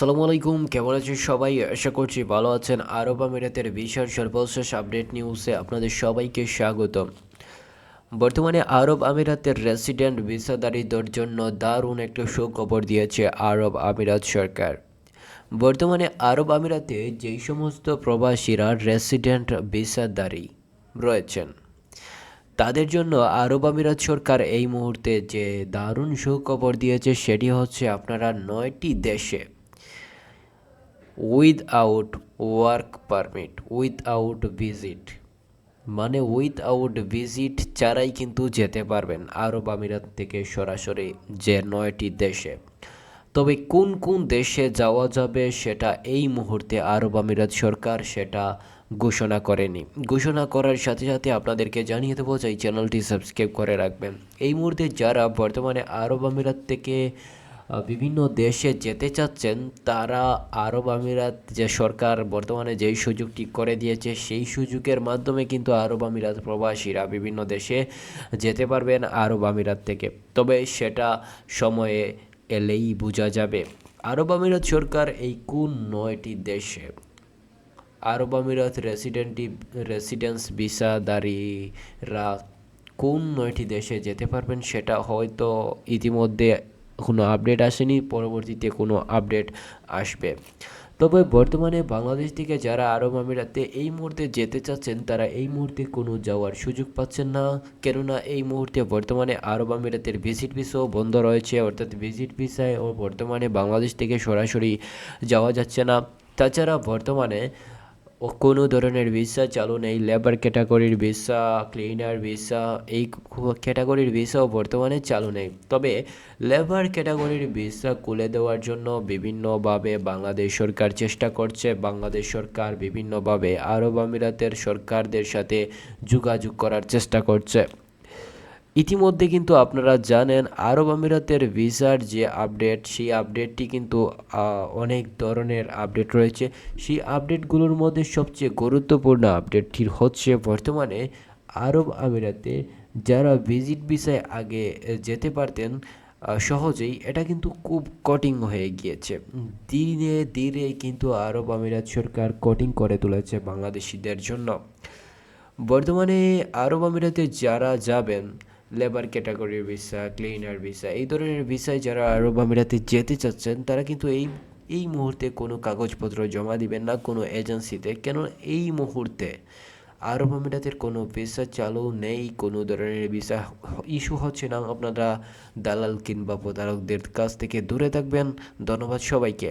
আসসালামু আলাইকুম, কেমন আছেন সবাই? আশা করছি ভালো আছেন। আরব আমিরাতের ভিসার সর্বশেষ আপডেট নিউজে আপনাদের সবাইকে স্বাগতম। বর্তমানে আরব আমিরাতের রেসিডেন্ট ভিসাধারীদের জন্য দারুণ একটা সুখবর দিয়েছে আরব আমিরাত সরকার। বর্তমানে আরব আমিরাতে যেই সমস্ত প্রবাসীরা রেসিডেন্ট ভিসাধারী রয়েছেন তাদের জন্য আরব আমিরাত সরকার এই মুহূর্তে যে দারুণ সুখবর দিয়েছে সেটি হচ্ছে আপনারা 9টি দেশে without work permit, without visit, মানে উইথআউট ভিজিট ছাড়াই কিন্তু যেতে পারবেন আরব আমিরাত থেকে সরাসরি যে 9টি দেশে। তবে কোন কোন দেশে যাওয়া যাবে সেটা এই মুহূর্তে আরব আমিরাত সরকার সেটা ঘোষণা করেনি। ঘোষণা করার সাথে সাথে আপনাদেরকে জানিয়ে দেবো যে এই চ্যানেলটি সাবস্ক্রাইব করে রাখবেন। এই মুহূর্তে যারা বর্তমানে আরব আমিরাত থেকে বিভিন্ন দেশে যেতে চাচ্ছেন তারা আরব আমিরাত যে সরকার বর্তমানে যেই সুযোগটি করে দিয়েছে সেই সুযোগের মাধ্যমে কিন্তু আরব আমিরাত প্রবাসীরা বিভিন্ন দেশে যেতে পারবেন আরব আমিরাত থেকে। তবে সেটা সময়ে এলেই বোঝা যাবে আরব আমিরাত সরকার এই কোন 9টি দেশে আরব আমিরাত রেসিডেন্স ভিসাধারীরা কোন 9টি দেশে যেতে পারবেন সেটা হয়তো ইতিমধ্যে কোনো আপডেট আসেনি, পরবর্তীতে কোনো আপডেট আসবে। তবে বর্তমানে বাংলাদেশ থেকে যারা আরব আমিরাতে এই মুহূর্তে যেতে চাচ্ছেন তারা এই মুহূর্তে কোনো যাওয়ার সুযোগ পাচ্ছেন না, কেননা এই মুহূর্তে বর্তমানে আরব আমিরাতের ভিজিট ভিসাও বন্ধ রয়েছে, অর্থাৎ ভিজিট ভিসায় ও বর্তমানে বাংলাদেশ থেকে সরাসরি যাওয়া যাচ্ছে না। তাছাড়া বর্তমানে কোনো ধরনের ভিসা চালু নেই, লেবার ক্যাটাগরির ভিসা, ক্লিনার ভিসা, এই ক্যাটাগরির ভিসাও বর্তমানে চালু নেই। তবে লেবার ক্যাটাগরির ভিসা খুলে দেওয়ার জন্য বিভিন্নভাবে বাংলাদেশ সরকার চেষ্টা করছে। বাংলাদেশ সরকার বিভিন্নভাবে আরব আমিরাতের সরকারদের সাথে যোগাযোগ করার চেষ্টা করছে। ইতিমধ্যে কিন্তু আপনারা জানেন আরব আমিরাতের ভিসার যে আপডেট সেই আপডেটটি কিন্তু অনেক ধরনের আপডেট রয়েছে। সেই আপডেটগুলোর মধ্যে সবচেয়ে গুরুত্বপূর্ণ আপডেটটি হচ্ছে বর্তমানে আরব আমিরাতে যারা ভিজিট ভিসায় আগে যেতে পারতেন সহজেই, এটা কিন্তু খুব কঠিন হয়ে গিয়েছে। ধীরে ধীরে কিন্তু আরব আমিরাত সরকার কঠিন করে তুলেছে বাংলাদেশিদের জন্য। বর্তমানে আরব আমিরাতে যারা যাবেন লেবার ক্যাটাগরির ভিসা, ক্লিনার ভিসা, এই ধরনের ভিসায় যারা আরব আমিরাতে যেতে চাচ্ছেন তারা কিন্তু এই মুহূর্তে কোনো কাগজপত্র জমা দিবেন না কোনো এজেন্সিতে, কেন এই মুহূর্তে আরব আমিরাতের কোনো ভিসা চালু নেই, কোনো ধরনের ভিসা ইস্যু হচ্ছে না। আপনারা দালাল কিংবা প্রতারকদের কাছ থেকে দূরে থাকবেন। ধন্যবাদ সবাইকে।